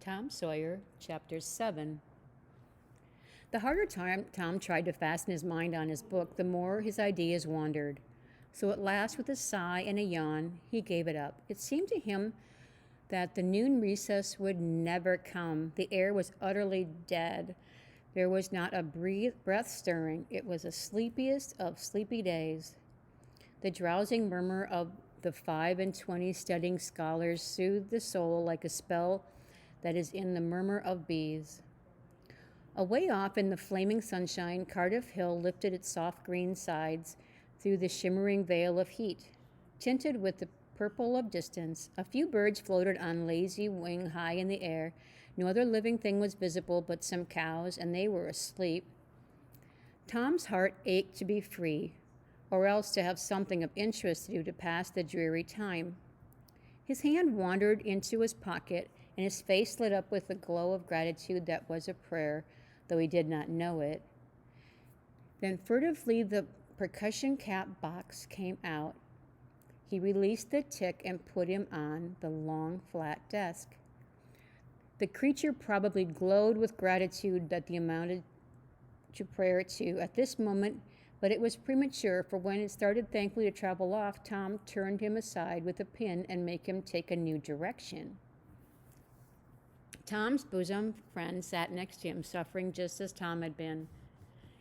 Tom Sawyer Chapters 7. The harder Tom tried to fasten his mind on his book, the more his ideas wandered. So at last, with a sigh and a yawn, he gave it up. It seemed to him that the noon recess would never come. The air was utterly dead. There was not a breath stirring. It was the sleepiest of sleepy days. The drowsing murmur of the 25 studying scholars soothed the soul like a spell that is in the murmur of bees. Away off in the flaming sunshine, Cardiff Hill lifted its soft green sides through the shimmering veil of heat, tinted with the purple of distance. A few birds floated on lazy wing high in the air. No other living thing was visible but some cows, and they were asleep. Tom's heart ached to be free, or else to have something of interest to do to pass the dreary time. His hand wandered into his pocket, and his face lit up with a glow of gratitude that was a prayer, though he did not know it. Then furtively the percussion cap box came out. He released the tick and put him on the long, flat desk. The creature probably glowed with gratitude that the amounted to prayer too at this moment, but it was premature, for when it started thankfully to travel off, Tom turned him aside with a pin and made him take a new direction. Tom's bosom friend sat next to him, suffering just as Tom had been,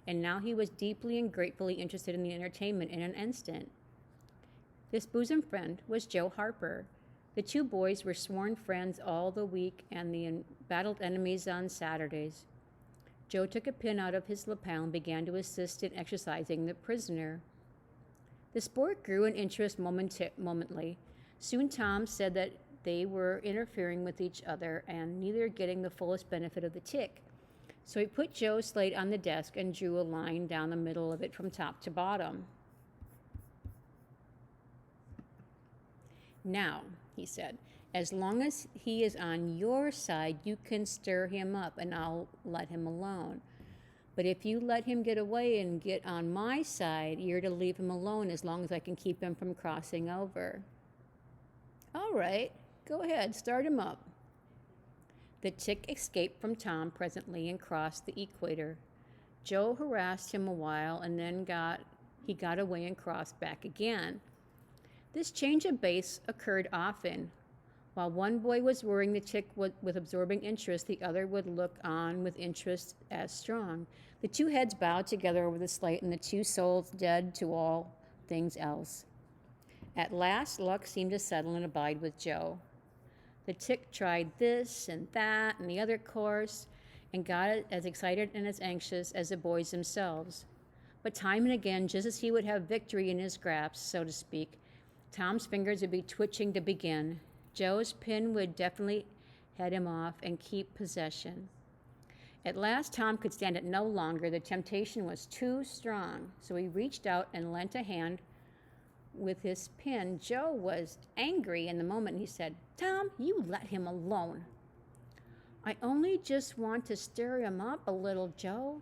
and now he was deeply and gratefully interested in the entertainment in an instant. This bosom friend was Joe Harper. The two boys were sworn friends all the week and the embattled enemies on Saturdays. Joe took a pin out of his lapel and began to assist in exercising the prisoner. The sport grew in interest momently. Soon Tom said that they were interfering with each other and neither getting the fullest benefit of the tick. So he put Joe's slate on the desk and drew a line down the middle of it from top to bottom. Now, he said, as long as he is on your side, you can stir him up and I'll let him alone. But if you let him get away and get on my side, you're to leave him alone as long as I can keep him from crossing over. All right, go ahead, start him up. The tick escaped from Tom presently and crossed the equator. Joe harassed him a while and then he got away and crossed back again. This change of base occurred often. While one boy was worrying the tick with absorbing interest, the other would look on with interest as strong. The two heads bowed together over the slate, and the two souls dead to all things else. At last, luck seemed to settle and abide with Joe. The tick tried this and that and the other course, and got as excited and as anxious as the boys themselves. But time and again, just as he would have victory in his grasp, so to speak, Tom's fingers would be twitching to begin. Joe's pin would definitely head him off and keep possession. At last, Tom could stand it no longer. The temptation was too strong, so he reached out and lent a hand with his pin. Joe was angry in the moment. He said, "Tom, you let him alone." "I only just want to stir him up a little, Joe."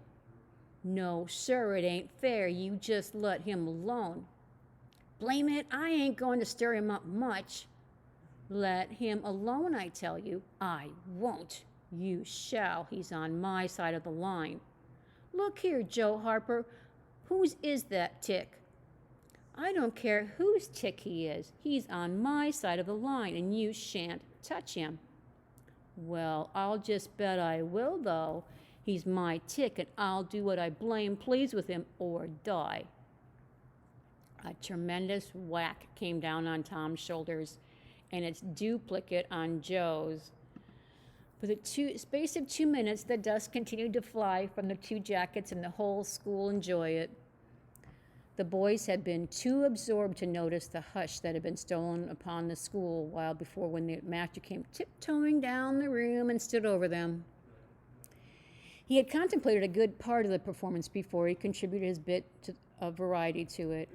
"No, sir, it ain't fair. You just let him alone." "Blame it, I ain't going to stir him up much." "Let him alone, I tell you." "I won't." "You shall. He's on my side of the line." "Look here, Joe Harper, whose is that tick?" "I don't care whose tick he is. He's on my side of the line, and you shan't touch him." "Well, I'll just bet I will, though. He's my tick, and I'll do what I blame please with him or die." A tremendous whack came down on Tom's shoulders, and its duplicate on Joe's. For the space of 2 minutes, the dust continued to fly from the two jackets, and the whole school enjoyed it. The boys had been too absorbed to notice the hush that had been stolen upon the school while before, when the master came tiptoeing down the room and stood over them. He had contemplated a good part of the performance before he contributed his bit of variety to it.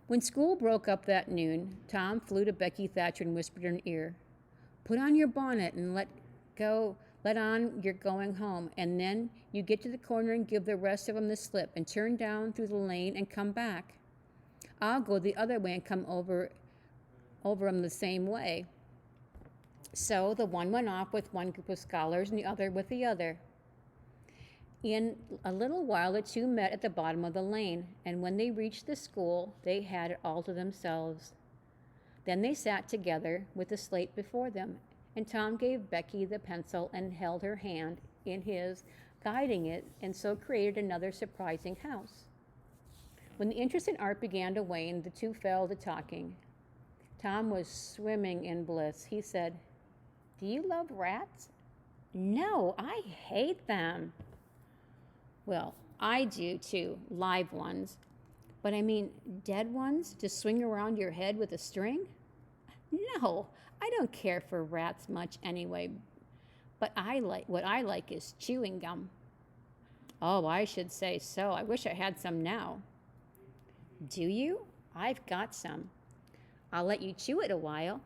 When school broke up that noon, Tom flew to Becky Thatcher and whispered in her ear, "Put on your bonnet and let on you're going home, and then you get to the corner and give the rest of them the slip and turn down through the lane and come back. I'll go the other way and come over 'em the same way." So the one went off with one group of scholars and the other with the other. In a little while, the two met at the bottom of the lane, and when they reached the school, they had it all to themselves. Then they sat together with the slate before them, and Tom gave Becky the pencil and held her hand in his, guiding it, and so created another surprising house. When the interest in art began to wane, the two fell to talking. Tom was swimming in bliss. He said, "Do you love rats?" "No, I hate them." "Well, I do too, live ones. But I mean, dead ones to swing around your head with a string? No, I don't care for rats much anyway. But what I like is chewing gum." "Oh, I should say so. I wish I had some now." "Do you? I've got some. I'll let you chew it a while,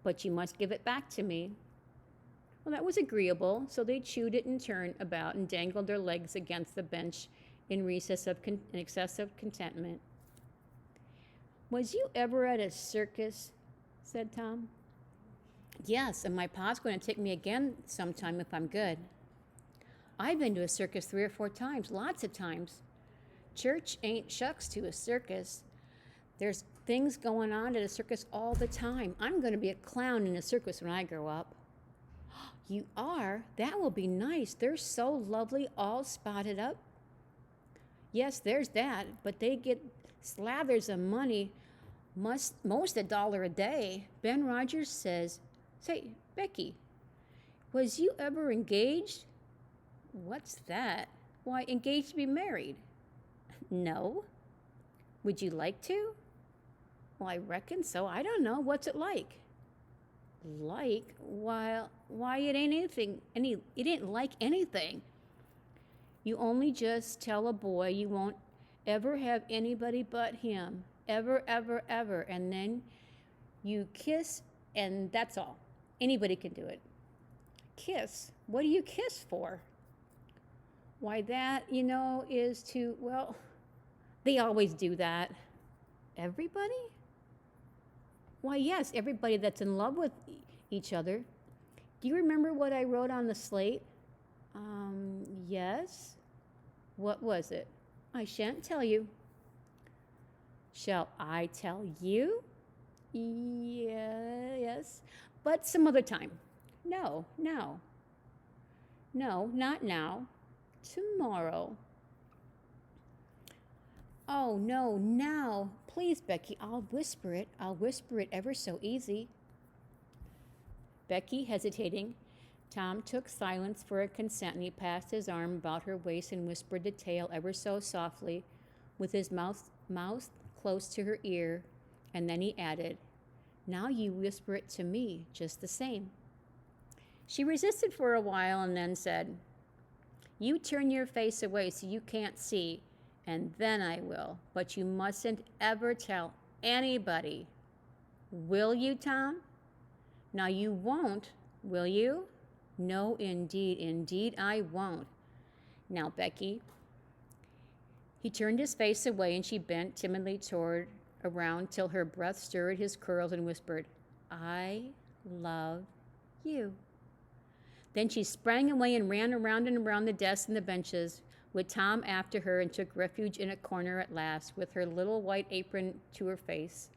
but you must give it back to me." Well, that was agreeable, so they chewed it and turned about and dangled their legs against the bench in excessive contentment. "Was you ever at a circus?" said Tom. "Yes, and my pa's going to take me again sometime if I'm good." "I've been to a circus 3 or 4 times, lots of times. Church ain't shucks to a circus. There's things going on at a circus all the time. I'm going to be a clown in a circus when I grow up." "You are? That will be nice. They're so lovely, all spotted up." "Yes, there's that, but they get slathers of money, most $1 a day. Ben Rogers says, say, Becky, was you ever engaged?" "What's that?" "Why, engaged to be married." "No." "Would you like to?" "Well, I reckon so. I don't know. What's it like?" "Like? Why it ain't anything. It ain't like anything. You only just tell a boy you won't ever have anybody but him, ever, ever, ever, and then you kiss, and that's all. Anybody can do it." "Kiss? What do you kiss for?" "Why, that, is to, well, they always do that." "Everybody?" "Why, yes, everybody that's in love with each other. Do you remember what I wrote on the slate?" Yes." "What was it?" "I shan't tell you." "Shall I tell you?" Yes, but some other time." "No, now." "No, not now. Tomorrow." "Oh, no, now. Please, Becky, I'll whisper it. I'll whisper it ever so easy." Becky hesitating, Tom took silence for a consent, and he passed his arm about her waist and whispered the tale ever so softly, with his mouth close to her ear, and then he added, "Now you whisper it to me just the same." She resisted for a while and then said, "You turn your face away so you can't see, and then I will. But you mustn't ever tell anybody. Will you, Tom? Now you won't, will you?" "No, indeed I won't." "Now, Becky." He turned his face away, and she bent timidly around till her breath stirred his curls and whispered, "I love you." Then she sprang away and ran around and around the desks and the benches, with Tom after her, and took refuge in a corner at last, with her little white apron to her face.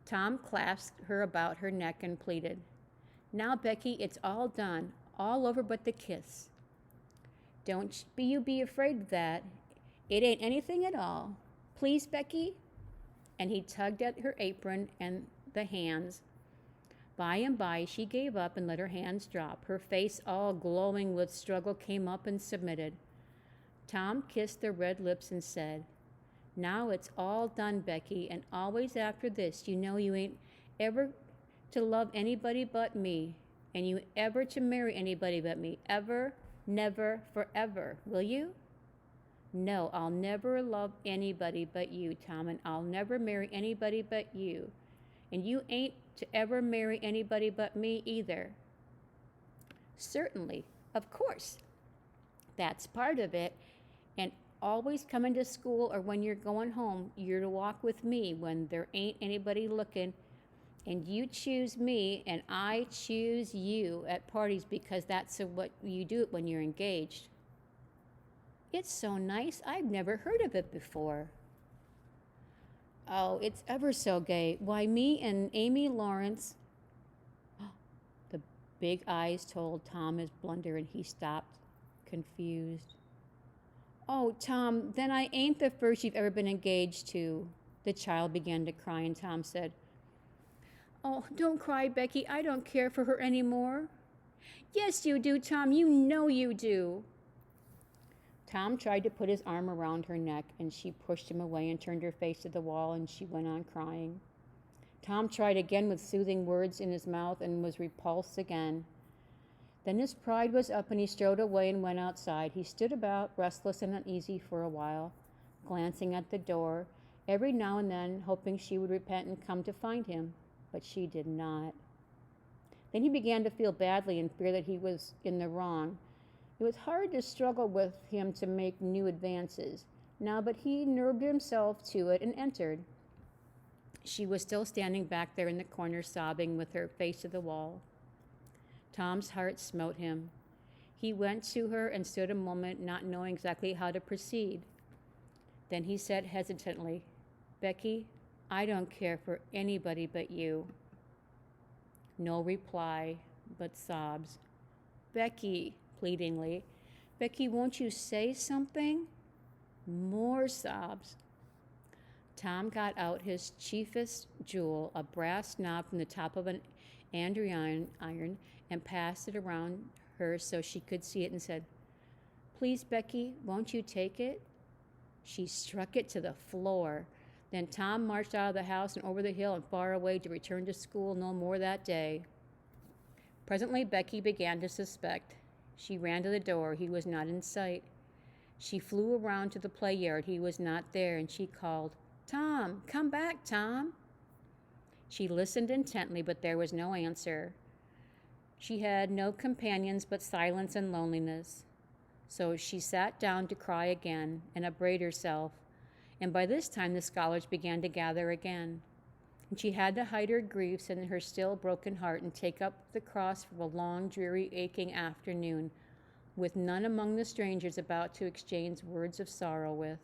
Tom clasped her about her neck and pleaded, "Now, Becky, it's all done, all over but the kiss. Don't you be afraid of that. It ain't anything at all. Please, Becky." And he tugged at her apron and the hands. By and by, she gave up and let her hands drop. Her face, all glowing with struggle, came up and submitted. Tom kissed the red lips and said, "Now it's all done, Becky, and always after this, you know you ain't ever to love anybody but me, and you ever to marry anybody but me, ever, never, forever. Will you?" "No, I'll never love anybody but you, Tom, and I'll never marry anybody but you. And you ain't to ever marry anybody but me either." "Certainly, of course. That's part of it. And always coming to school or when you're going home, you're to walk with me when there ain't anybody looking, And you choose me, and I choose you at parties because that's what you do when you're engaged. It's so nice. I've never heard of it before. Oh, it's ever so gay. Why, me and Amy Lawrence. The big eyes told Tom his blunder, and he stopped, confused. Oh, Tom, then I ain't the first you've ever been engaged to. The child began to cry, and Tom said, Oh, don't cry, Becky. I don't care for her anymore. Yes, you do, Tom. You know you do. Tom tried to put his arm around her neck, and she pushed him away and turned her face to the wall, and she went on crying. Tom tried again with soothing words in his mouth and was repulsed again. Then his pride was up, and he strode away and went outside. He stood about, restless and uneasy for a while, glancing at the door, every now and then hoping she would repent and come to find him, but she did not. Then he began to feel badly and fear that he was in the wrong. It was hard to struggle with him to make new advances now, but he nerved himself to it and entered. She was still standing back there in the corner, sobbing with her face to the wall. Tom's heart smote him. He went to her and stood a moment, not knowing exactly how to proceed. Then he said hesitantly, Becky, I don't care for anybody but you. No reply, but sobs. Becky, pleadingly, Becky, won't you say something? More sobs. Tom got out his chiefest jewel, a brass knob from the top of an andiron iron, and passed it around her so she could see it and said, Please, Becky, won't you take it? She struck it to the floor. Then Tom marched out of the house and over the hill and far away to return to school no more that day. Presently, Becky began to suspect. She ran to the door. He was not in sight. She flew around to the play yard. He was not there, and she called, Tom, come back, Tom. She listened intently, but there was no answer. She had no companions but silence and loneliness. So she sat down to cry again and upbraid herself. And by this time the scholars began to gather again. And she had to hide her griefs and her still broken heart and take up the cross for a long, dreary, aching afternoon, with none among the strangers about to exchange words of sorrow with.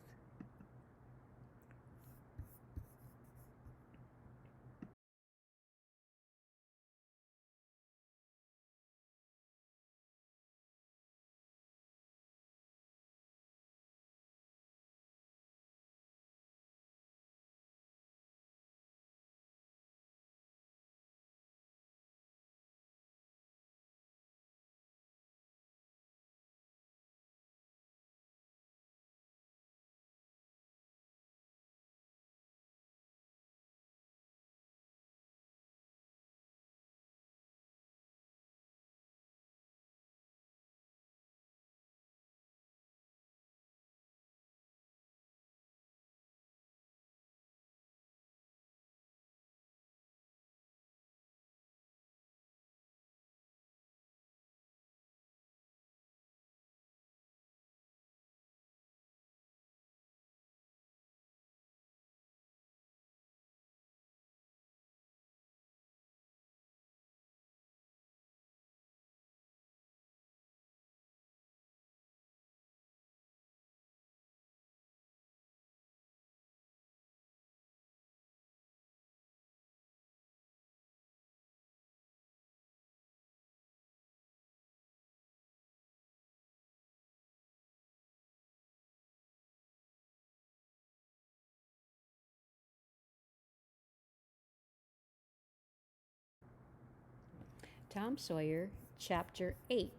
Tom Sawyer, Chapter 8.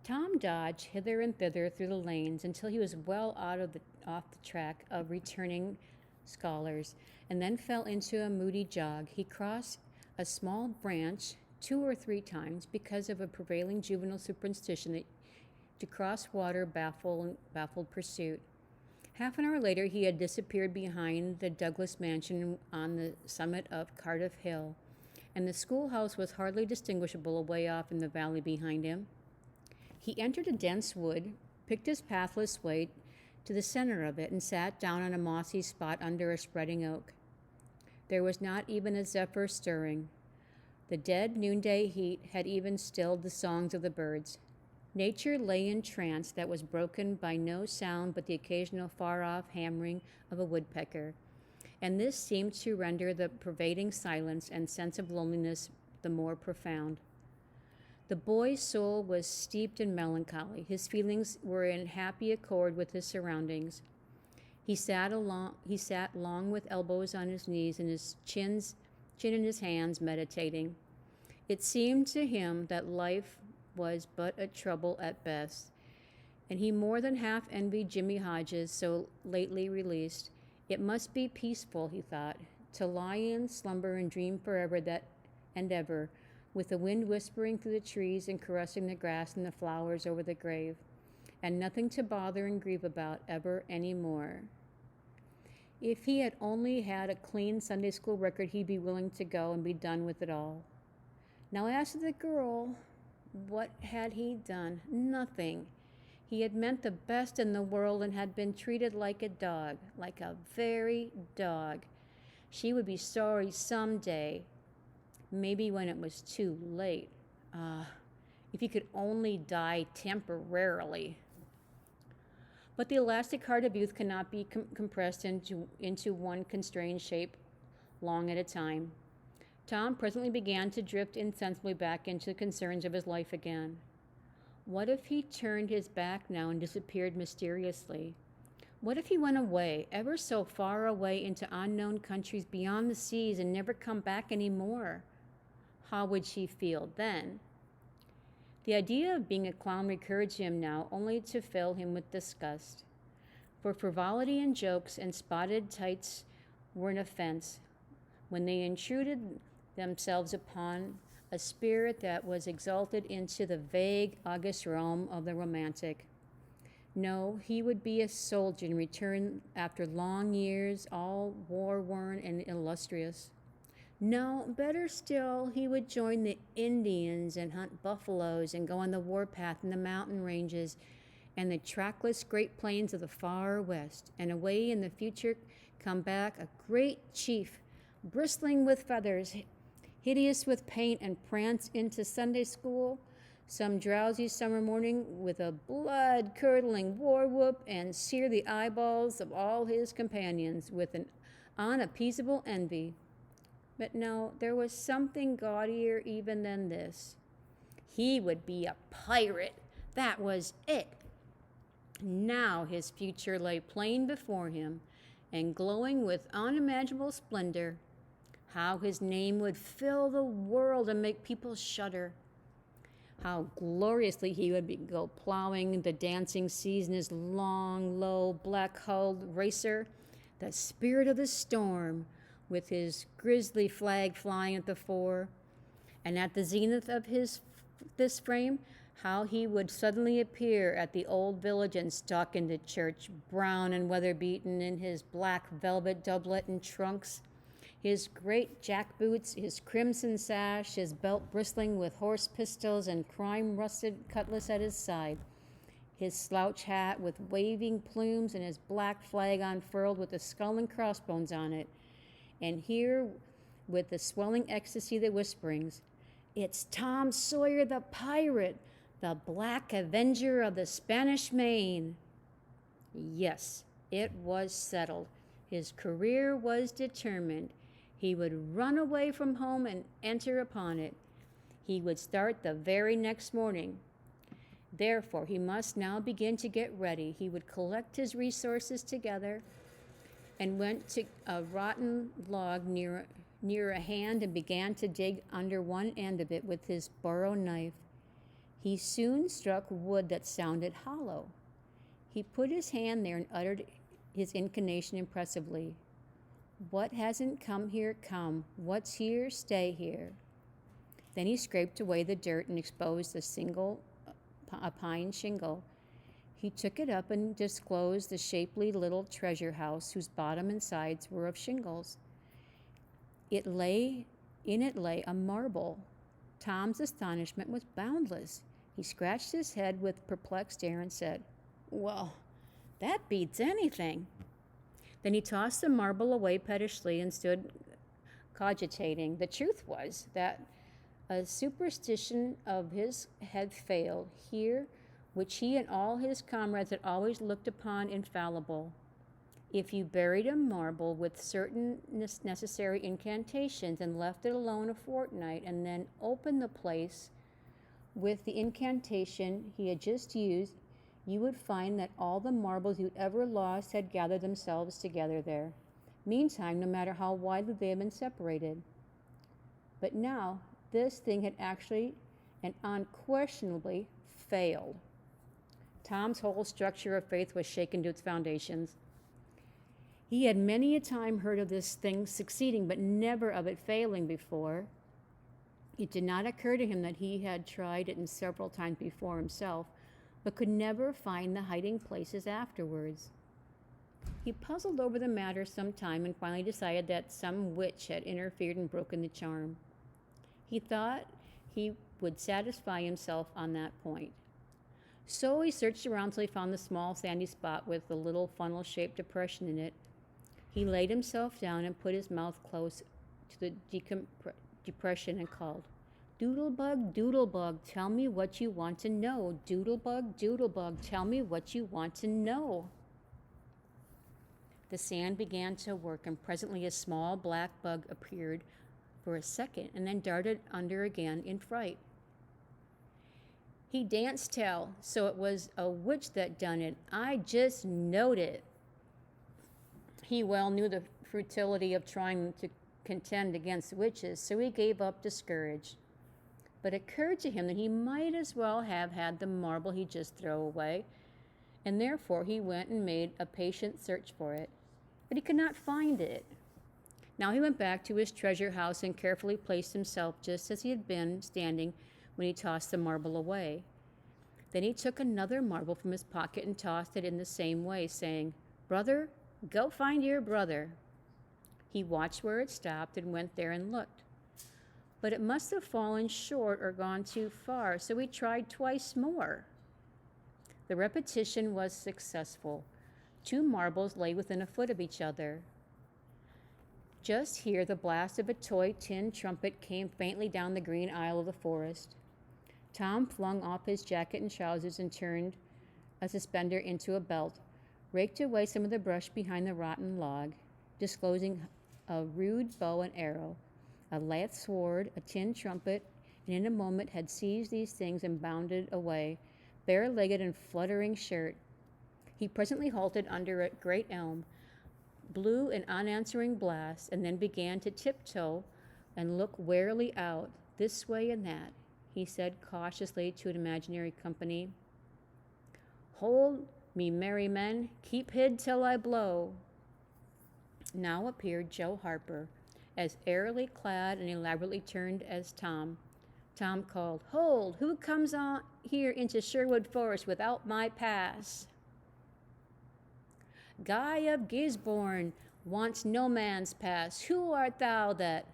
Tom dodged hither and thither through the lanes until he was well off the track of returning scholars, and then fell into a moody jog. He crossed a small branch 2 or 3 times because of a prevailing juvenile superstition that to cross water baffled pursuit. Half an hour later, he had disappeared behind the Douglas mansion on the summit of Cardiff Hill, and the schoolhouse was hardly distinguishable away off in the valley behind him. He entered a dense wood, picked his pathless way to the center of it, and sat down on a mossy spot under a spreading oak. There was not even a zephyr stirring. The dead noonday heat had even stilled the songs of the birds. Nature lay in trance that was broken by no sound but the occasional far-off hammering of a woodpecker, and this seemed to render the pervading silence and sense of loneliness the more profound. The boy's soul was steeped in melancholy. His feelings were in happy accord with his surroundings. He sat long with elbows on his knees and his chin in his hands, meditating. It seemed to him that life was but a trouble at best, and he more than half envied Jimmy Hodges, so lately released. It must be peaceful, he thought, to lie in slumber and dream forever that and ever, with the wind whispering through the trees and caressing the grass and the flowers over the grave, and nothing to bother and grieve about ever any more. If he had only had a clean Sunday school record, he'd be willing to go and be done with it all. Now as to the girl, what had he done? Nothing. He had meant the best in the world and had been treated like a dog, like a very dog. She would be sorry someday, maybe when it was too late. If he could only die temporarily. But the elastic heart of youth cannot be compressed into one constrained shape long at a time. Tom presently began to drift insensibly back into the concerns of his life again. What if he turned his back now and disappeared mysteriously? What if he went away, ever so far away into unknown countries beyond the seas and never come back any more? How would she feel then? The idea of being a clown recurred to him now, only to fill him with disgust. For frivolity and jokes and spotted tights were an offense when they intruded themselves upon a spirit that was exalted into the vague, august realm of the romantic. No, he would be a soldier and return after long years, all war-worn and illustrious. No, better still, he would join the Indians and hunt buffaloes and go on the warpath in the mountain ranges and the trackless great plains of the far west, and away in the future come back a great chief, bristling with feathers, hideous with paint, and prance into Sunday school some drowsy summer morning with a blood-curdling war whoop and sear the eyeballs of all his companions with an unappeasable envy. But no, there was something gaudier even than this. He would be a pirate. That was it. Now his future lay plain before him and glowing with unimaginable splendor. How his name would fill the world and make people shudder. How gloriously he would go plowing the dancing seas in his long, low, black-hulled racer, the spirit of the storm, with his grisly flag flying at the fore. And at the zenith of this frame, how he would suddenly appear at the old village and stalk into church, brown and weather-beaten, in his black velvet doublet and trunks, his great jack boots, his crimson sash, his belt bristling with horse pistols and crime-rusted cutlass at his side, his slouch hat with waving plumes and his black flag unfurled with a skull and crossbones on it. And here, with the swelling ecstasy, the whisperings, "It's Tom Sawyer the pirate, the black avenger of the Spanish Main." Yes, it was settled. His career was determined. He would run away from home and enter upon it. He would start the very next morning. Therefore, he must now begin to get ready. He would collect his resources together and went to a rotten log near a hand and began to dig under one end of it with his borrowed knife. He soon struck wood that sounded hollow. He put his hand there and uttered his incantation impressively. "What hasn't come here, come. What's here, stay here." Then he scraped away the dirt and exposed a pine shingle. He took it up and disclosed the shapely little treasure house whose bottom and sides were of shingles. In it lay a marble. Tom's astonishment was boundless. He scratched his head with perplexed air and said, "Well, that beats anything." Then he tossed the marble away pettishly and stood cogitating. The truth was that a superstition of his had failed here, which he and all his comrades had always looked upon infallible. If you buried a marble with certain necessary incantations and left it alone a fortnight and then opened the place with the incantation he had just used, you would find that all the marbles you'd ever lost had gathered themselves together there. Meantime, no matter how widely they had been separated. But now, this thing had actually and unquestionably failed. Tom's whole structure of faith was shaken to its foundations. He had many a time heard of this thing succeeding, but never of it failing before. It did not occur to him that he had tried it several times before himself, but could never find the hiding places afterwards. He puzzled over the matter some time and finally decided that some witch had interfered and broken the charm. He thought he would satisfy himself on that point. So he searched around till he found the small sandy spot with the little funnel-shaped depression in it. He laid himself down and put his mouth close to the depression and called, "Doodlebug, Doodlebug, tell me what you want to know. Doodlebug, Doodlebug, tell me what you want to know." The sand began to work, and presently a small black bug appeared for a second and then darted under again in fright. He danced tell, so it was a witch that done it. I just knowed it. He well knew the futility of trying to contend against witches, so he gave up discouraged. But it occurred to him that he might as well have had the marble he just threw away, and therefore he went and made a patient search for it. But he could not find it. Now he went back to his treasure house and carefully placed himself just as he had been standing when he tossed the marble away. Then he took another marble from his pocket and tossed it in the same way, saying, "Brother, go find your brother." He watched where it stopped and went there and looked. But it must have fallen short or gone too far, so he tried twice more. The repetition was successful. 2 marbles lay within a foot of each other. Just here the blast of a toy tin trumpet came faintly down the green aisle of the forest. Tom flung off his jacket and trousers and turned a suspender into a belt, raked away some of the brush behind the rotten log, disclosing a rude bow and arrow, a lath sword, a tin trumpet, and in a moment had seized these things and bounded away, bare-legged and fluttering shirt. He presently halted under a great elm, blew an unanswering blast, and then began to tiptoe and look warily out, this way and that. He said cautiously to an imaginary company, "Hold me, merry men, keep hid till I blow." Now appeared Joe Harper, as airily clad and elaborately turned as Tom. Tom called, "Hold, who comes on here into Sherwood Forest without my pass?" "Guy of Gisborne wants no man's pass. Who art thou that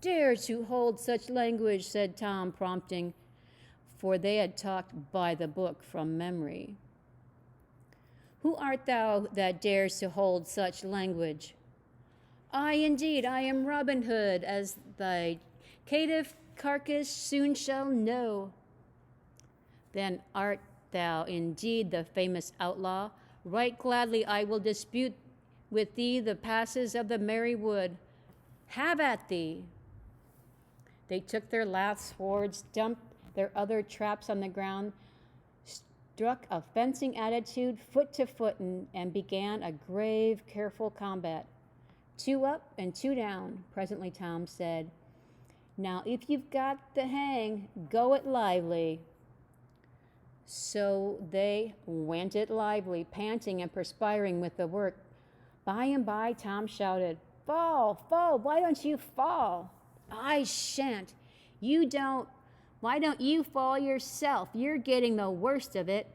dares to hold such language?" said Tom, prompting, for they had talked by the book from memory. "Who art thou that dares to hold such language?" "I indeed, I am Robin Hood, as thy caitiff carcass soon shall know." "Then art thou indeed the famous outlaw? Right gladly I will dispute with thee the passes of the merry wood. Have at thee." They took their lath swords, dumped their other traps on the ground, struck a fencing attitude foot to foot, and began a grave, careful combat. 2 up and 2 down. Presently Tom said, "Now if you've got the hang, go it lively." So they went it lively, panting and perspiring with the work. By and by Tom shouted, "Fall, fall, why don't you fall?" "I shan't. Why don't you fall yourself? You're getting the worst of it."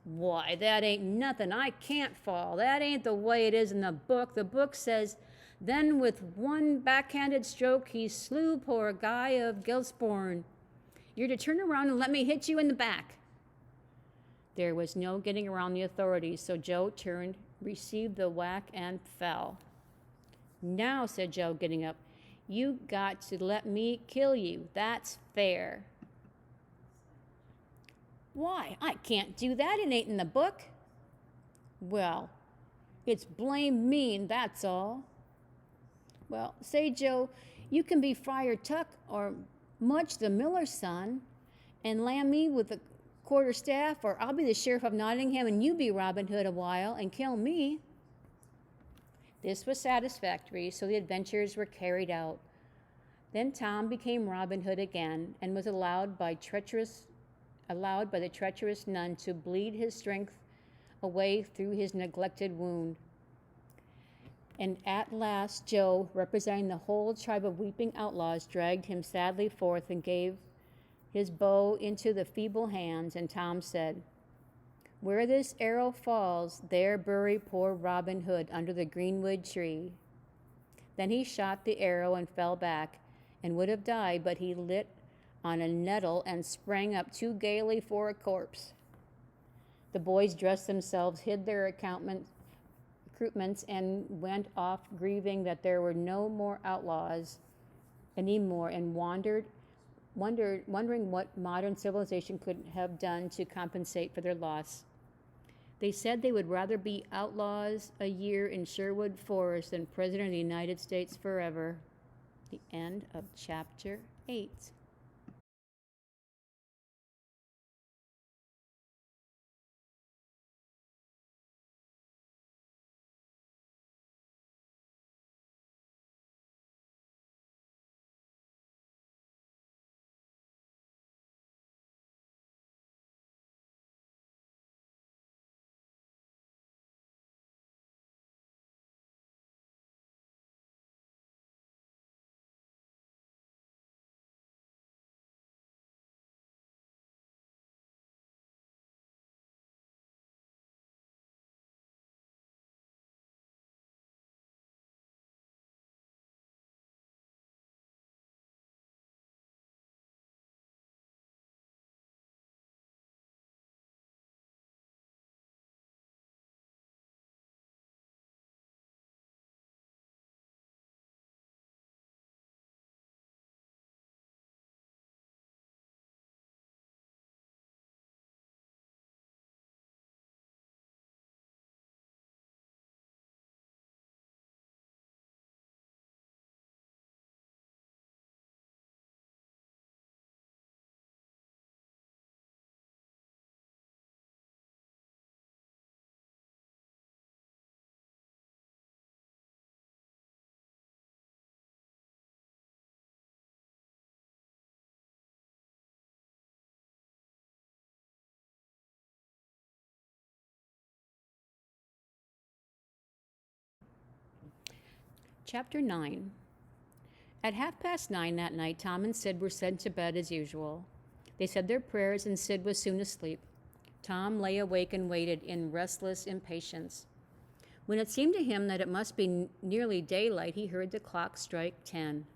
"Why, that ain't nothing. I can't fall. That ain't the way it is in the book. The book says, 'Then with one backhanded stroke he slew poor Guy of Gisborne.' You're to turn around and let me hit you in the back." There was no getting around the authorities, so Joe turned, received the whack, and fell. Now, said Joe, getting up, you got to let me kill you. That's fair. Why? I can't do that. It ain't in the book. Well, it's blame mean, that's all. Well, say, Joe, you can be Friar Tuck or Much the miller's son and lam me with a quarterstaff, or I'll be the sheriff of Nottingham and you be Robin Hood a while and kill me. This was satisfactory, so the adventures were carried out. Then Tom became Robin Hood again and was allowed by the treacherous nun to bleed his strength away through his neglected wound. And at last Joe, representing the whole tribe of weeping outlaws, dragged him sadly forth and gave his bow into the feeble hands, and Tom said, "Where this arrow falls, there bury poor Robin Hood under the greenwood tree." Then he shot the arrow and fell back, and would have died, but he lit on a nettle and sprang up too gaily for a corpse. The boys dressed themselves, hid their recruitments, and went off grieving that there were no more outlaws anymore, and wondering what modern civilization could have done to compensate for their loss. They said they would rather be outlaws a year in Sherwood Forest than President of the United States forever. The end of chapter 8. Chapter 9. At 9:30 that night, Tom and Sid were sent to bed as usual. They said their prayers, and Sid was soon asleep. Tom lay awake and waited in restless impatience. When it seemed to him that it must be nearly daylight, he heard the clock strike 10.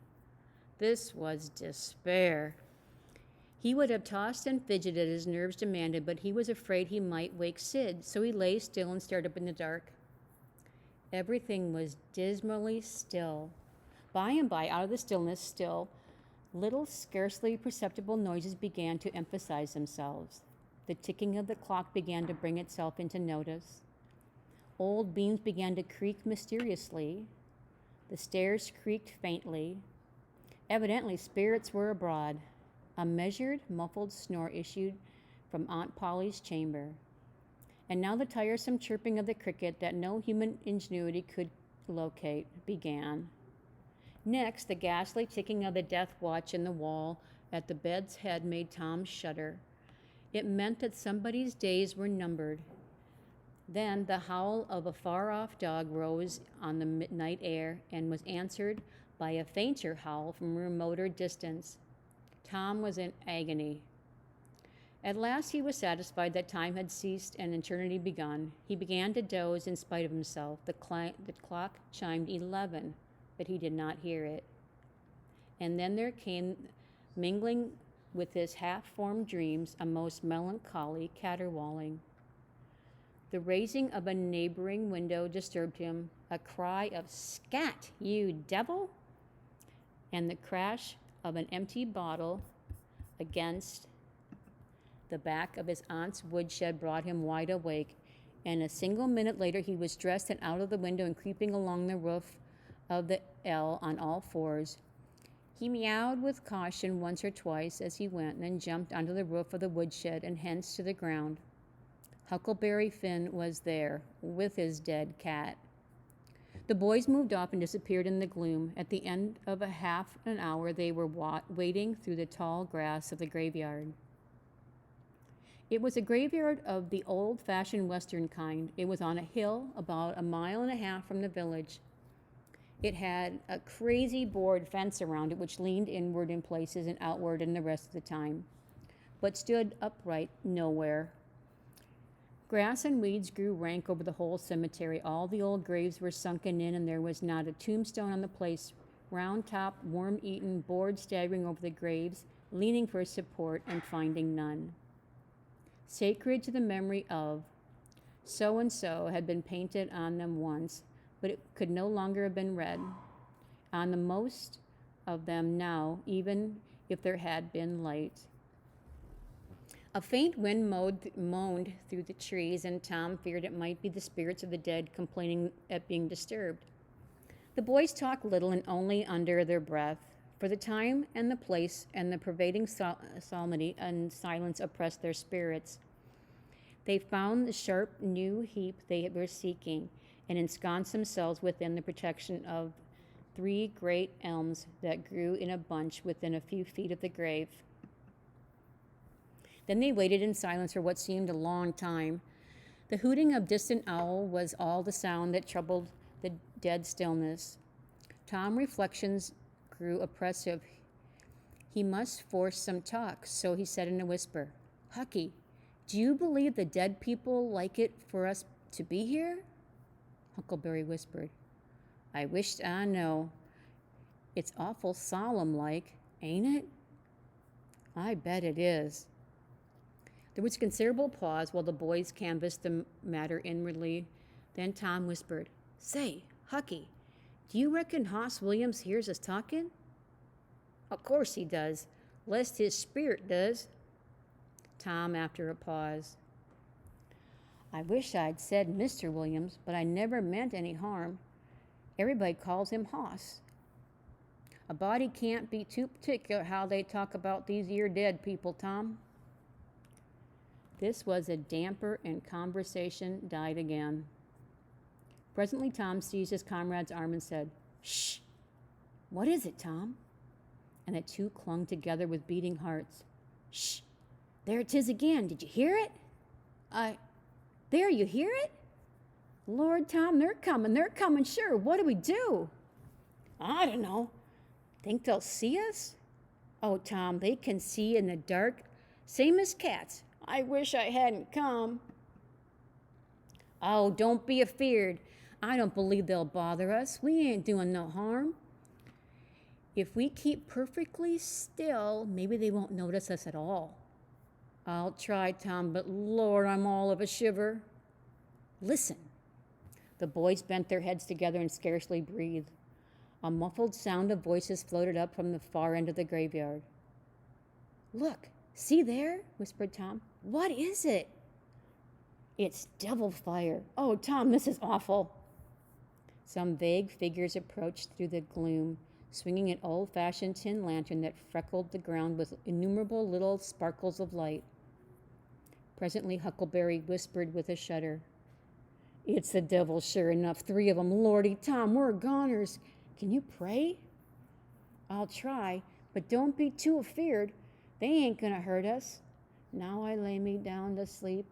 This was despair. He would have tossed and fidgeted as nerves demanded, but he was afraid he might wake Sid, so he lay still and stared up in the dark. Everything was dismally still. By and by, out of the stillness, little, scarcely perceptible noises began to emphasize themselves. The ticking of the clock began to bring itself into notice. Old beams began to creak mysteriously. The stairs creaked faintly. Evidently, spirits were abroad. A measured, muffled snore issued from Aunt Polly's chamber. And now the tiresome chirping of the cricket that no human ingenuity could locate began. Next, the ghastly ticking of the death watch in the wall at the bed's head made Tom shudder. It meant that somebody's days were numbered. Then the howl of a far-off dog rose on the midnight air and was answered by a fainter howl from a remoter distance. Tom was in agony. At last he was satisfied that time had ceased and eternity begun. He began to doze in spite of himself. The clock chimed 11, but he did not hear it. And then there came, mingling with his half-formed dreams, a most melancholy caterwauling. The raising of a neighboring window disturbed him. A cry of "Scat, you devil!" and the crash of an empty bottle against the back of his aunt's woodshed brought him wide awake, and a single minute later he was dressed and out of the window and creeping along the roof of the L on all fours. He meowed with caution once or twice as he went, and then jumped onto the roof of the woodshed and hence to the ground. Huckleberry Finn was there, with his dead cat. The boys moved off and disappeared in the gloom. At the end of a half an hour, they were wading through the tall grass of the graveyard. It was a graveyard of the old-fashioned Western kind. It was on a hill about 1.5 miles from the village. It had a crazy board fence around it, which leaned inward in places and outward in the rest of the time, but stood upright nowhere. Grass and weeds grew rank over the whole cemetery. All the old graves were sunken in, and there was not a tombstone on the place. Round-topped, worm-eaten boards staggering over the graves, leaning for support and finding none. Sacred to the memory of so-and-so had been painted on them once, but it could no longer have been read on the most of them now, even if there had been light. A faint wind moaned through the trees, and Tom feared it might be the spirits of the dead complaining at being disturbed. The boys talked little and only under their breath, for the time and the place and the pervading solemnity and silence oppressed their spirits. They found the sharp new heap they were seeking, and ensconced themselves within the protection of 3 great elms that grew in a bunch within a few feet of the grave. Then they waited in silence for what seemed a long time. The hooting of distant owl was all the sound that troubled the dead stillness. Tom's reflections grew oppressive. He must force some talk, so he said in a whisper, "Hucky, do you believe the dead people like it for us to be here?" Huckleberry whispered, "I wish I know. It's awful solemn like, ain't it?" "I bet it is." There was a considerable pause while the boys canvassed the matter inwardly. Then Tom whispered, "Say, Hucky, do you reckon Hoss Williams hears us talking?" "Of course he does, lest his spirit does." Tom, after a pause, "I wish I'd said Mr. Williams, but I never meant any harm. Everybody calls him Hoss. A body can't be too particular how they talk about these here dead people, Tom." This was a damper, and conversation died again. Presently Tom seized his comrade's arm and said, "Shh! What is it, Tom?" And the two clung together with beating hearts. "Shh! There it is again. Did you hear it?" There, you hear it?" "Lord, Tom, they're coming, sure. What do we do?" "I don't know. Think they'll see us?" "Oh, Tom, they can see in the dark, same as cats. I wish I hadn't come." "Oh, don't be afeard. I don't believe they'll bother us. We ain't doing no harm. If we keep perfectly still, maybe they won't notice us at all." "I'll try, Tom, but Lord, I'm all of a shiver." "Listen." The boys bent their heads together and scarcely breathed. A muffled sound of voices floated up from the far end of the graveyard. "Look, see there?" whispered Tom. "What is it?" "It's devil fire. Oh, Tom, this is awful." Some vague figures approached through the gloom, swinging an old-fashioned tin lantern that freckled the ground with innumerable little sparkles of light. Presently Huckleberry whispered with a shudder, "It's the devil, sure enough. 3 of 'em. Lordy, Tom, we're goners. Can you pray?" "I'll try, but don't be too afeard. They ain't gonna hurt us. Now I lay me down to sleep,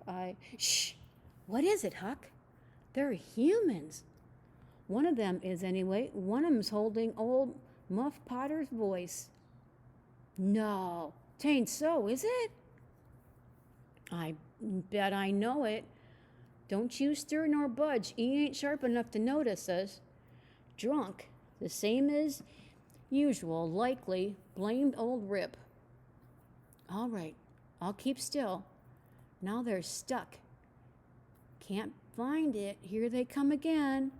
Shh! What is it, Huck?" "They're humans. One of them is, anyway. One of 'em's holding old Muff Potter's voice." "No, 'tain't so, is it?" "I bet I know it. Don't you stir nor budge. He ain't sharp enough to notice us. Drunk, the same as usual, likely. Blamed old Rip." "All right, I'll keep still. Now they're stuck. Can't find it. Here they come again.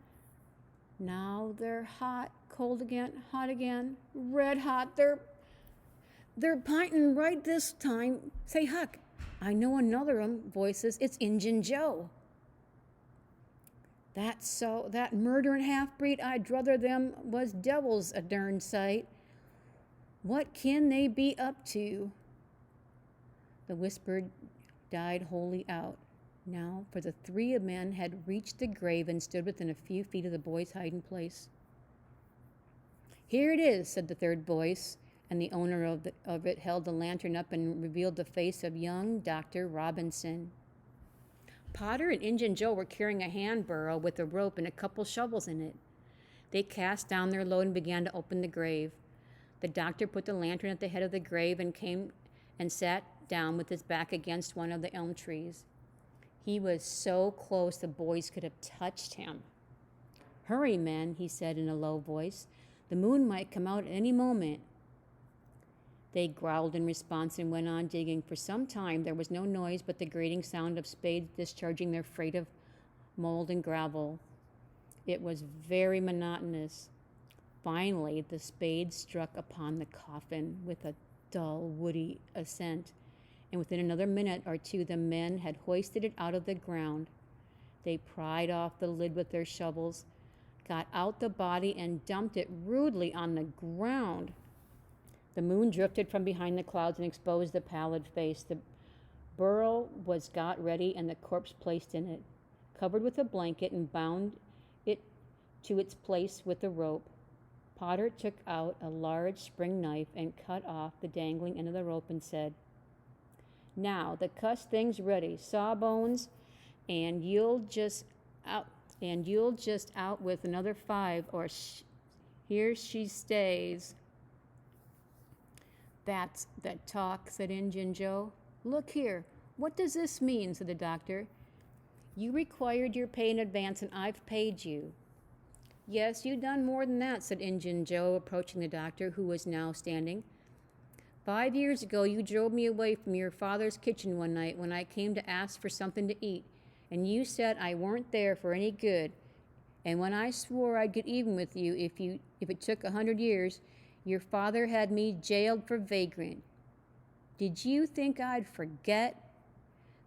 Now they're hot, cold again, hot again, red hot. They're pinting right this time. Say, Huck, I know another voices. It's Injun Joe. That murdering half-breed, I'd druther them was devils a darn sight. What can they be up to? The whisper died wholly out. Now, for the three men had reached the grave and stood within a few feet of the boy's hiding place. Here it is, said the third voice, and the owner of it held the lantern up and revealed the face of young Dr. Robinson. Potter and Injun Joe were carrying a hand burrow with a rope and a couple shovels in it. They cast down their load and began to open the grave. The doctor put the lantern at the head of the grave and came and sat down with his back against one of the elm trees. He was so close the boys could have touched him. Hurry, men, he said in a low voice. The moon might come out at any moment. They growled in response and went on digging. For some time there was no noise but the grating sound of spades discharging their freight of mold and gravel. It was very monotonous. Finally, the spade struck upon the coffin with a dull, woody ascent, and within another minute or two the men had hoisted it out of the ground. They pried off the lid with their shovels, got out the body, and dumped it rudely on the ground. The moon drifted from behind the clouds and exposed the pallid face. The burrow was got ready and the corpse placed in it, covered with a blanket, and bound it to its place with a rope. Potter took out a large spring knife and cut off the dangling end of the rope and said, Now, the cuss thing's ready, Sawbones, and you'll just out with another 5, or here she stays. That's the talk, said Injun Joe. Look here, what does this mean, said the doctor. You required your pay in advance, and I've paid you. Yes, you done more than that, said Injun Joe, approaching the doctor, who was now standing. 5 years ago, you drove me away from your father's kitchen one night when I came to ask for something to eat, and you said I weren't there for any good. And when I swore I'd get even with you if it took 100 years, your father had me jailed for vagrant. Did you think I'd forget?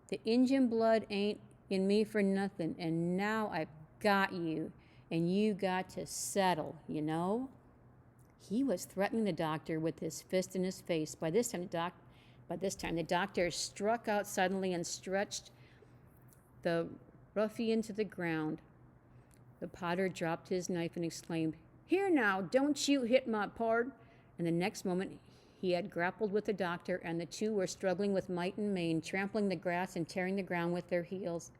The Injun blood ain't in me for nothing, and now I've got you, and you got to settle, you know? He was threatening the doctor with his fist in his face. By this time, the doctor struck out suddenly and stretched the ruffian to the ground. The Potter dropped his knife and exclaimed, Here now, don't you hit my pard. And the next moment he had grappled with the doctor, and the two were struggling with might and main, trampling the grass and tearing the ground with their heels.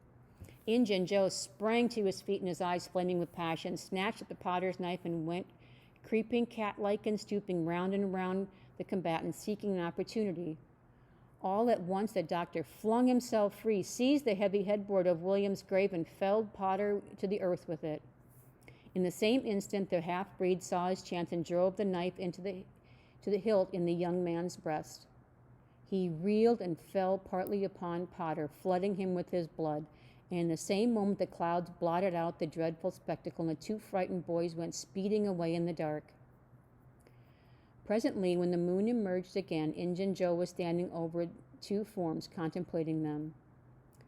Injun Joe sprang to his feet and his eyes flaming with passion, snatched at the Potter's knife and went creeping cat-like and stooping round and round the combatant, seeking an opportunity. All at once the doctor flung himself free, seized the heavy headboard of William's grave, and felled Potter to the earth with it. In the same instant, the half-breed saw his chance and drove the knife to the hilt in the young man's breast. He reeled and fell partly upon Potter, flooding him with his blood. And in the same moment, the clouds blotted out the dreadful spectacle, and the two frightened boys went speeding away in the dark. Presently, when the moon emerged again, Injun Joe was standing over two forms, contemplating them.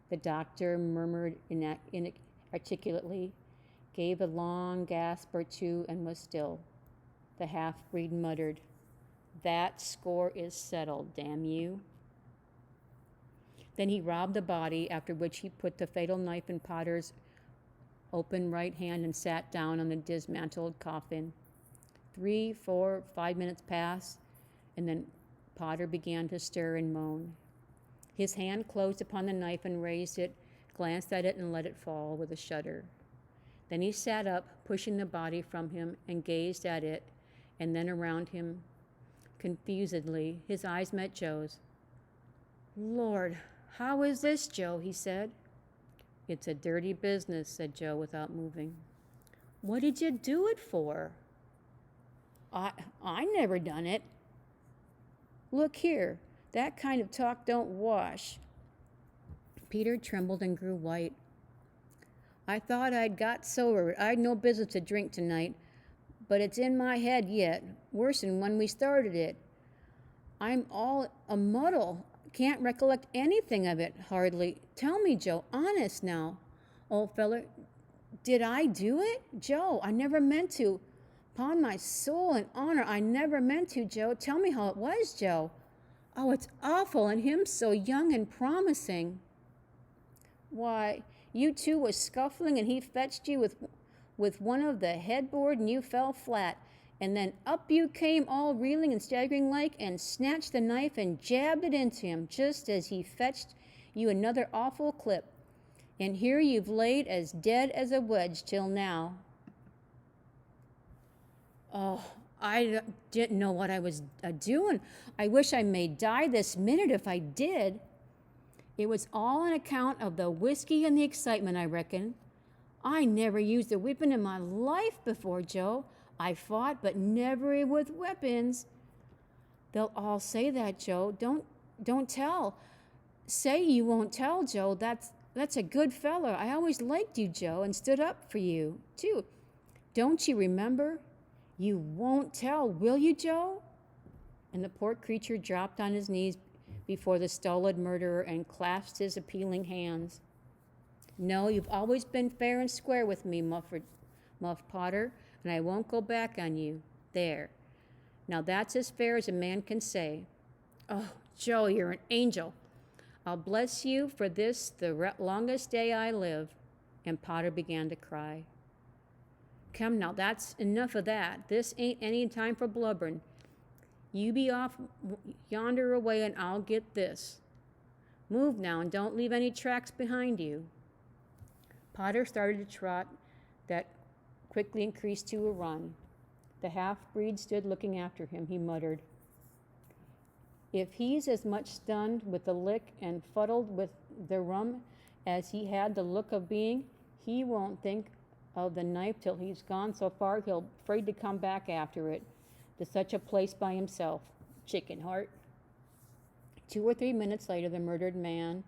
The doctor murmured inarticulately, gave a long gasp or two, and was still. The half-breed muttered, That score is settled, damn you. Then he robbed the body, after which he put the fatal knife in Potter's open right hand and sat down on the dismantled coffin. 3, 4, 5 minutes passed, and then Potter began to stir and moan. His hand closed upon the knife and raised it, glanced at it, and let it fall with a shudder. Then he sat up, pushing the body from him, and gazed at it, and then around him confusedly. His eyes met Joe's. Lord, how is this, Joe? He said. It's a dirty business, said Joe without moving. What did you do it for? I never done it. Look here, that kind of talk don't wash. Peter trembled and grew white. I thought I'd got sober. I'd no business to drink tonight, but it's in my head yet, worse than when we started it. I'm all a muddle. Can't recollect anything of it, hardly. Tell me, Joe, honest now. Old feller, did I do it? Joe, I never meant to. Upon my soul and honor, I never meant to, Joe. Tell me how it was, Joe. Oh, it's awful, and him so young and promising. Why, you two was scuffling, and he fetched you with one of the headboard, and you fell flat. And then up you came all reeling and staggering like, and snatched the knife and jabbed it into him, just as he fetched you another awful clip. And here you've laid as dead as a wedge till now. Oh, I didn't know what I was doing. I wish I may die this minute if I did. It was all on account of the whiskey and the excitement, I reckon. I never used a whipping in my life before, Joe. I fought, but never with weapons. They'll all say that, Joe. Don't tell. Say you won't tell, Joe. That's a good fellow. I always liked you, Joe, and stood up for you, too. Don't you remember? You won't tell, will you, Joe? And the poor creature dropped on his knees before the stolid murderer and clasped his appealing hands. No, you've always been fair and square with me, Muff Potter, and I won't go back on you. There. Now that's as fair as a man can say. Oh, Joe, you're an angel. I'll bless you for this the longest day I live. And Potter began to cry. Come now, that's enough of that. This ain't any time for blubbering. You be off yonder away and I'll get this. Move now and don't leave any tracks behind you. Potter started to trot that quickly increased to a run. The half-breed stood looking after him. He muttered, if he's as much stunned with the lick and fuddled with the rum as he had the look of being, he won't think of the knife till he's gone so far he'll afraid to come back after it to such a place by himself. Chicken heart. 2 or 3 minutes later, the murdered man,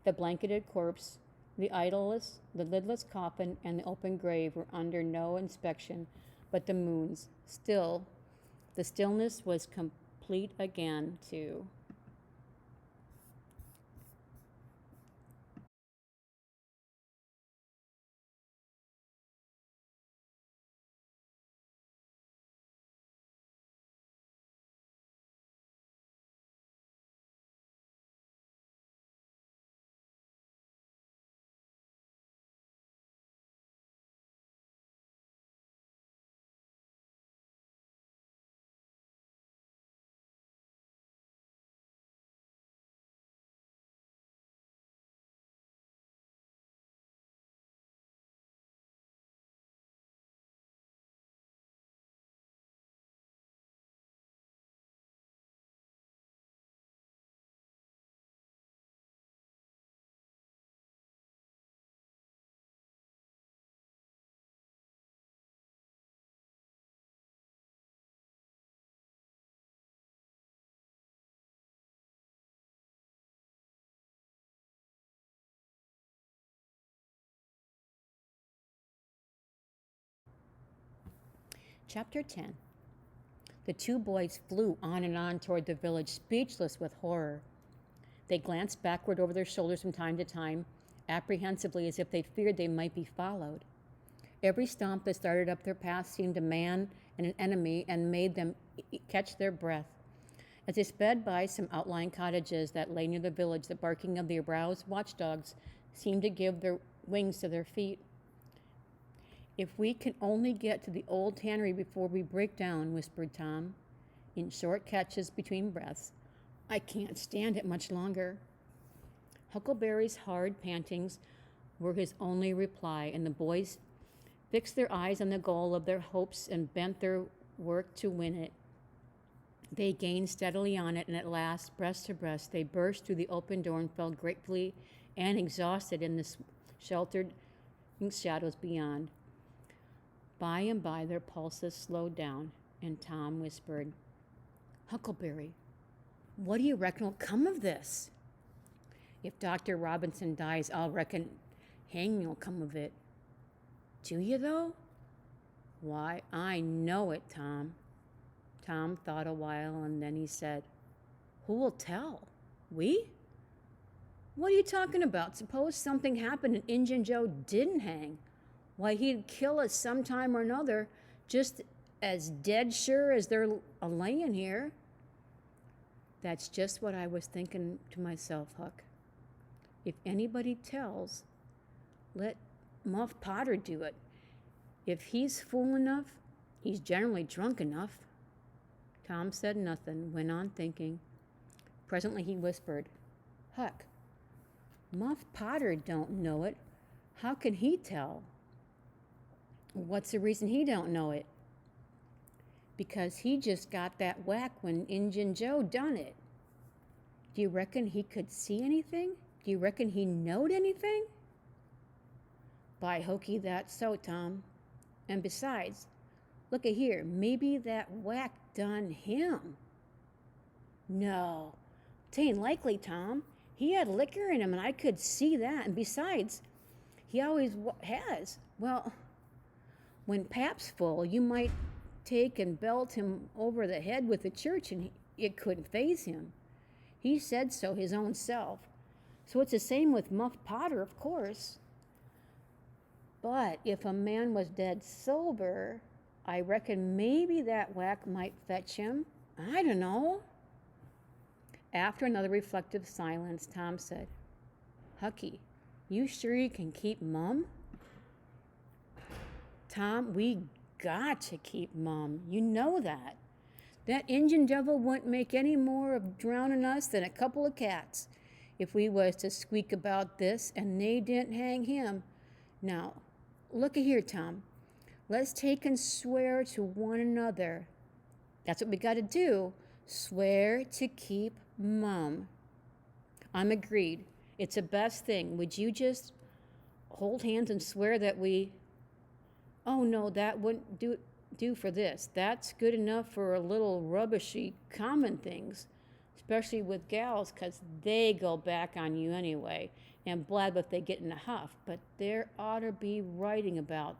the blanketed corpse, the lidless coffin, and the open grave were under no inspection but the moon's. Still, the stillness was complete again, too. Chapter 10. The 2 boys flew on and on toward the village, speechless with horror. They glanced backward over their shoulders from time to time, apprehensively as if they feared they might be followed. Every stomp that started up their path seemed a man and an enemy and made them catch their breath. As they sped by some outlying cottages that lay near the village, the barking of the aroused watchdogs seemed to give their wings to their feet. If we can only get to the old tannery before we break down, whispered Tom, in short catches between breaths. I can't stand it much longer. Huckleberry's hard pantings were his only reply, and the boys fixed their eyes on the goal of their hopes and bent their work to win it. They gained steadily on it, and at last, breast to breast, they burst through the open door and fell gratefully and exhausted in the sheltered shadows beyond. By and by, their pulses slowed down, and Tom whispered, Huckleberry, what do you reckon will come of this? If Dr. Robinson dies, I'll reckon hanging will come of it. Do you, though? Why, I know it, Tom. Tom thought a while, and then he said, Who will tell? We? What are you talking about? Suppose something happened and Injun Joe didn't hang. Why, he'd kill us sometime or another, just as dead sure as they're a-laying here. That's just what I was thinking to myself, Huck. If anybody tells, let Muff Potter do it. If he's fool enough, he's generally drunk enough. Tom said nothing, went on thinking. Presently he whispered, Huck, Muff Potter don't know it. How can he tell? What's the reason he don't know it? Because he just got that whack when Injun Joe done it. Do you reckon he could see anything? Do you reckon he knowed anything? By hokey, that's so, Tom. And besides, look a here, maybe that whack done him. No, 'tain't likely, Tom. He had liquor in him, and I could see that. And besides, he always has. Well, when Pap's full, you might take and belt him over the head with the church, and it couldn't faze him. He said so his own self. So it's the same with Muff Potter, of course. But if a man was dead sober, I reckon maybe that whack might fetch him. I don't know. After another reflective silence, Tom said, Hucky, you sure you can keep mum? Tom, we got to keep mum. You know that. That Injun devil wouldn't make any more of drowning us than a couple of cats if we was to squeak about this and they didn't hang him. Now, look a here, Tom. Let's take and swear to one another. That's what we got to do. Swear to keep mum. I'm agreed. It's the best thing. Would you just hold hands and swear that we... Oh, no, that wouldn't do for this. That's good enough for a little rubbishy common things, especially with gals, because they go back on you anyway and blab if they get in a huff. But there ought to be writing about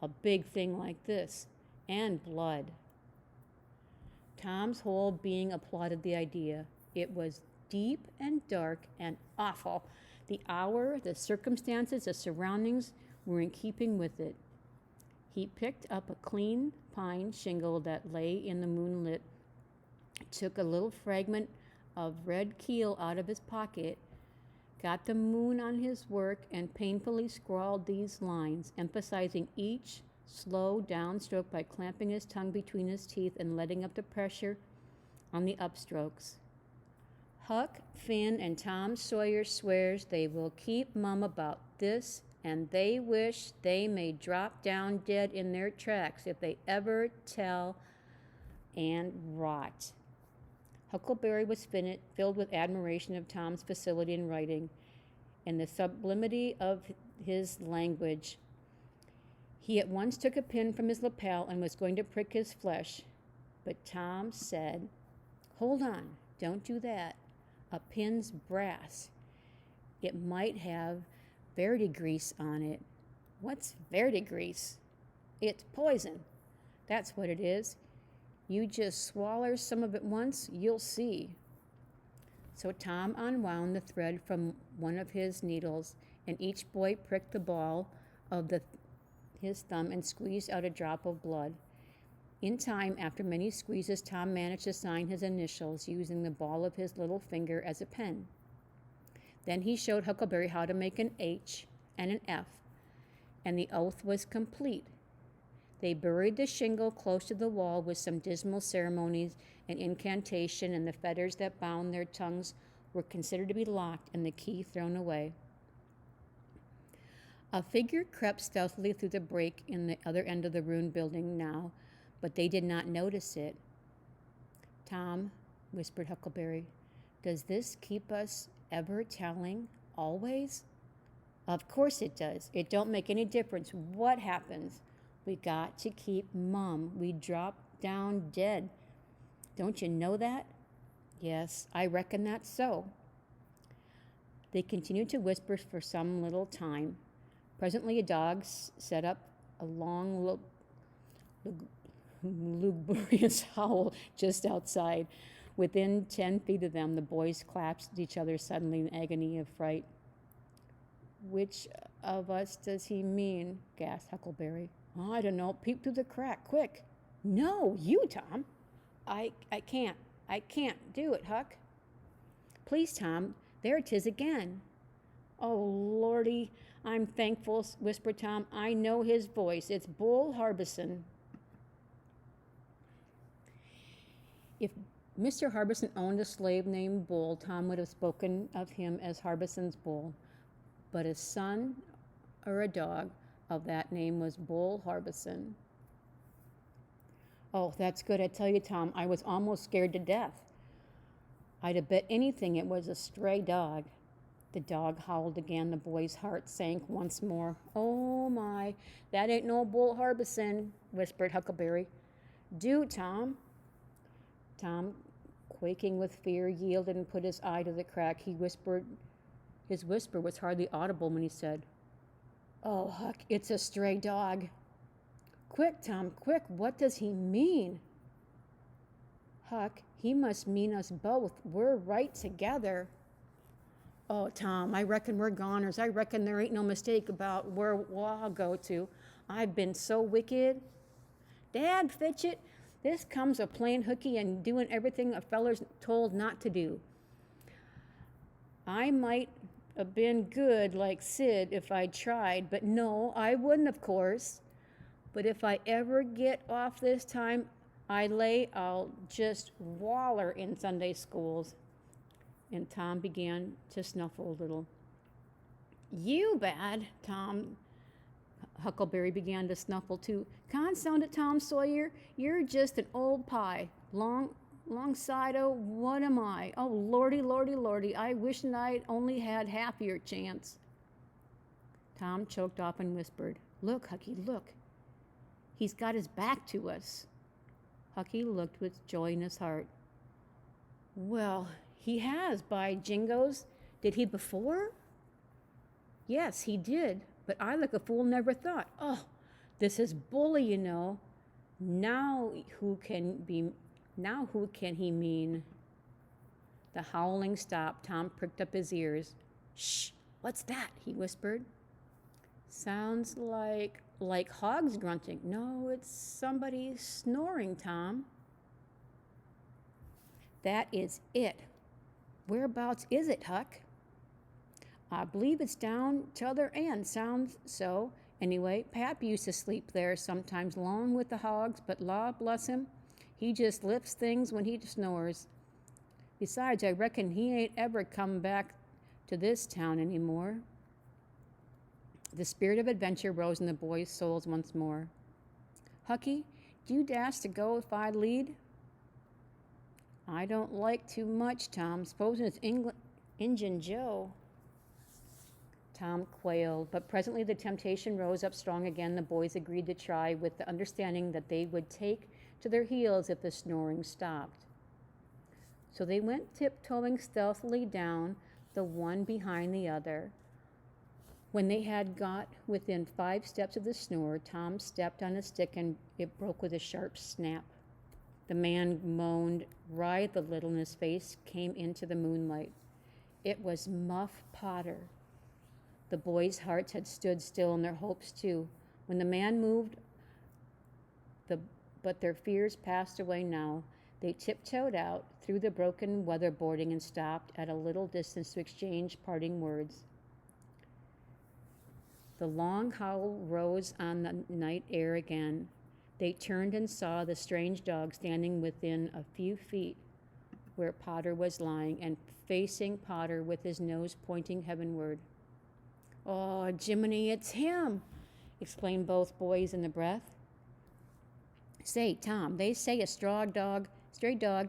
a big thing like this, and blood. Tom's whole being applauded the idea. It was deep and dark and awful. The hour, the circumstances, the surroundings were in keeping with it. He picked up a clean pine shingle that lay in the moonlit, took a little fragment of red keel out of his pocket, got the moon on his work, and painfully scrawled these lines, emphasizing each slow downstroke by clamping his tongue between his teeth and letting up the pressure on the upstrokes. Huck, Finn, and Tom Sawyer swears they will keep mum about this, and they wish they may drop down dead in their tracks if they ever tell and rot. Huckleberry was filled with admiration of Tom's facility in writing and the sublimity of his language. He at once took a pin from his lapel and was going to prick his flesh, but Tom said, Hold on, don't do that. A pin's brass. It might have verdigris on it. What's verdigris? It's poison. That's what it is. You just swallow some of it once, you'll see. So Tom unwound the thread from one of his needles, and each boy pricked the ball of his thumb and squeezed out a drop of blood. In time, after many squeezes, Tom managed to sign his initials using the ball of his little finger as a pen. Then he showed Huckleberry how to make an H and an F, and the oath was complete. They buried the shingle close to the wall with some dismal ceremonies and incantation, and the fetters that bound their tongues were considered to be locked and the key thrown away. A figure crept stealthily through the break in the other end of the ruined building now, but they did not notice it. Tom, whispered Huckleberry, does this keep us ever telling, always? Of course it does. It don't make any difference what happens. We got to keep mum. We drop down dead. Don't you know that? Yes, I reckon that's so. They continued to whisper for some little time. Presently a dog set up a long, lugubrious howl just outside. Within 10 feet of them, the boys clasped each other suddenly in agony of fright. Which of us does he mean? Gasped Huckleberry. Oh, I don't know. Peep through the crack, quick. No, you, Tom. I can't. I can't do it, Huck. Please, Tom. There 'tis again. Oh, Lordy, I'm thankful, whispered Tom. I know his voice. It's Bull Harbison. If Mr. Harbison owned a slave named Bull, Tom would have spoken of him as Harbison's Bull. But a son or a dog of that name was Bull Harbison. Oh, that's good. I tell you, Tom, I was almost scared to death. I'd have bet anything it was a stray dog. The dog howled again. The boy's heart sank once more. Oh, my, that ain't no Bull Harbison, whispered Huckleberry. Do, Tom. Tom, quaking with fear, yielded and put his eye to the crack. He whispered. His whisper was hardly audible when he said, Oh, Huck, it's a stray dog. Quick, Tom, quick, what does he mean? Huck, he must mean us both. We're right together. Oh, Tom, I reckon we're goners. I reckon there ain't no mistake about where I'll go to. I've been so wicked. Dad, fetch it. This comes of playing hooky and doing everything a feller's told not to do. I might have been good like Sid if I'd tried, but no, I wouldn't, of course. But if I ever get off this time, I'll just waller in Sunday schools. And Tom began to snuffle a little. You bad, Tom. Huckleberry began to snuffle too. Confound it, Tom Sawyer. You're just an old pie. Longside of what am I? Oh, Lordy, Lordy, Lordy. I wish I'd only had half your chance. Tom choked off and whispered, Look, Hucky, look. He's got his back to us. Hucky looked with joy in his heart. Well, he has, by jingoes. Did he before? Yes, he did, but I like a fool never thought. Oh, this is bully, you know. Now who can he mean? The howling stopped. Tom pricked up his ears. Shh, what's that? He whispered. Sounds like hogs grunting. No, it's somebody snoring, Tom. That is it. Whereabouts is it, Huck? I believe it's down t'other end. Sounds so. Anyway, Pap used to sleep there sometimes along with the hogs, but law bless him, he just lifts things when he snores. Besides, I reckon he ain't ever come back to this town anymore. The spirit of adventure rose in the boys' souls once more. Hucky, do you dash to go if I lead? I don't like too much, Tom. Supposing it's Injun Joe. Tom quailed, but presently the temptation rose up strong again. The boys agreed to try with the understanding that they would take to their heels if the snoring stopped. So they went tiptoeing stealthily down, the one behind the other. When they had got within 5 steps of the snore, Tom stepped on a stick and it broke with a sharp snap. The man moaned, writhed a little, and his face came into the moonlight. It was Muff Potter. The boys' hearts had stood still and their hopes too. When the man moved, but their fears passed away now. They tiptoed out through the broken weatherboarding and stopped at a little distance to exchange parting words. The long howl rose on the night air again. They turned and saw the strange dog standing within a few feet where Potter was lying and facing Potter with his nose pointing heavenward. Oh, Jiminy, it's him, exclaimed both boys in a breath. Say, Tom, they say a stray dog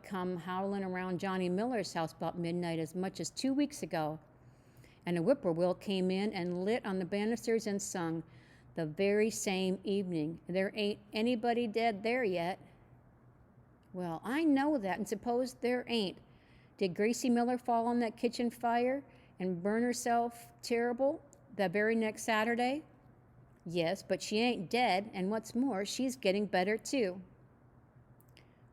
come howling around Johnny Miller's house about midnight as much as 2 weeks ago. And a whippoorwill came in and lit on the banisters and sung the very same evening. There ain't anybody dead there yet. Well, I know that, and suppose there ain't. Did Gracie Miller fall on that kitchen fire and burn herself terrible the very next Saturday? Yes, but she ain't dead, and what's more, she's getting better too.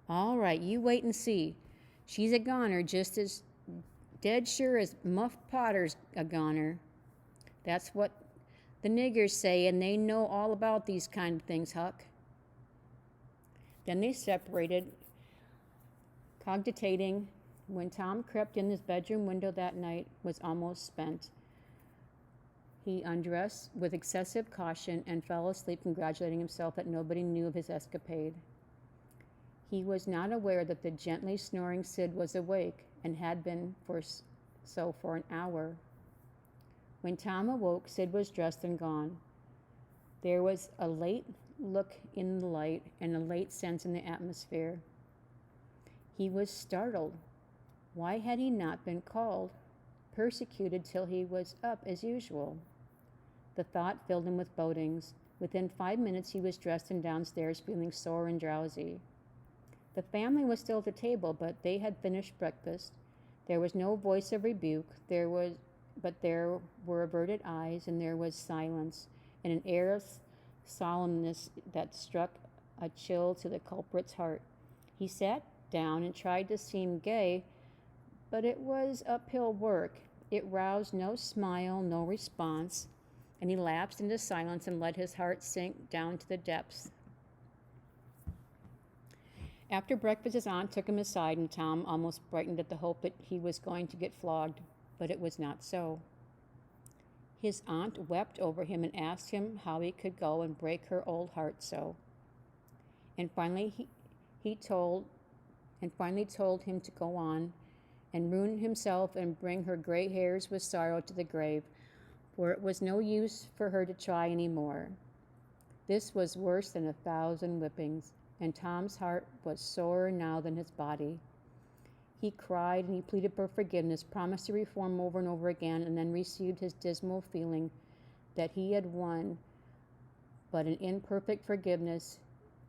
All right, you wait and see. She's a goner just as dead sure as Muff Potter's a goner. That's what the niggers say, and they know all about these kind of things, Huck. Then they separated, cogitating. When Tom crept in his bedroom window that night was almost spent. He undressed with excessive caution and fell asleep, congratulating himself that nobody knew of his escapade. He was not aware that the gently snoring Sid was awake and had been for an hour. When Tom awoke, Sid was dressed and gone. There was a late look in the light and a late sense in the atmosphere. He was startled. Why had he not been called, persecuted till he was up as usual? The thought filled him with bodings. Within 5 minutes he was dressed and downstairs, feeling sore and drowsy. The family was still at the table, but they had finished breakfast. There was no voice of rebuke, but there were averted eyes, and there was silence, and an air of solemnness that struck a chill to the culprit's heart. He sat down and tried to seem gay, but it was uphill work. It roused no smile, no response, and he lapsed into silence and let his heart sink down to the depths. After breakfast, his aunt took him aside, and Tom almost brightened at the hope that he was going to get flogged, but it was not so. His aunt wept over him and asked him how he could go and break her old heart so. And finally told him to go on and ruin himself and bring her gray hairs with sorrow to the grave, for it was no use for her to try any more. This was worse than 1,000 whippings, and Tom's heart was sorer now than his body. He cried and he pleaded for forgiveness, promised to reform over and over again, and then received his dismal feeling that he had won but an imperfect forgiveness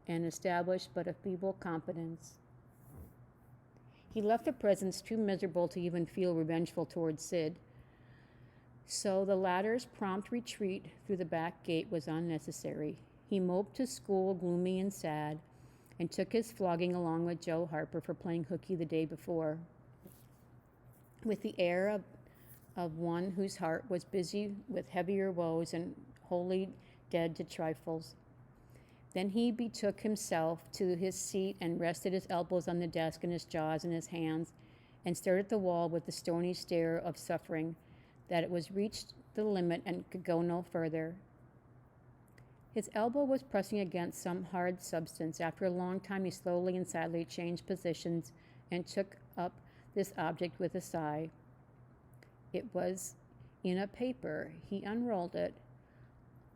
and established but a feeble competence. He left the presence too miserable to even feel revengeful towards Sid, so the latter's prompt retreat through the back gate was unnecessary. He moped to school, gloomy and sad, and took his flogging along with Joe Harper for playing hooky the day before, with the air of one whose heart was busy with heavier woes and wholly dead to trifles. Then he betook himself to his seat and rested his elbows on the desk and his jaws in his hands, and stared at the wall with the stony stare of suffering, that it was reached the limit and could go no further. His elbow was pressing against some hard substance. After a long time he slowly and sadly changed positions and took up this object with a sigh. It was in a paper. He unrolled it.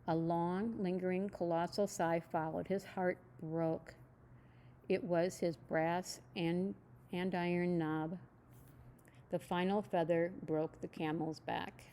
A long, lingering, colossal sigh followed. His heart broke. It was his brass and iron knob. The final feather broke the camel's back.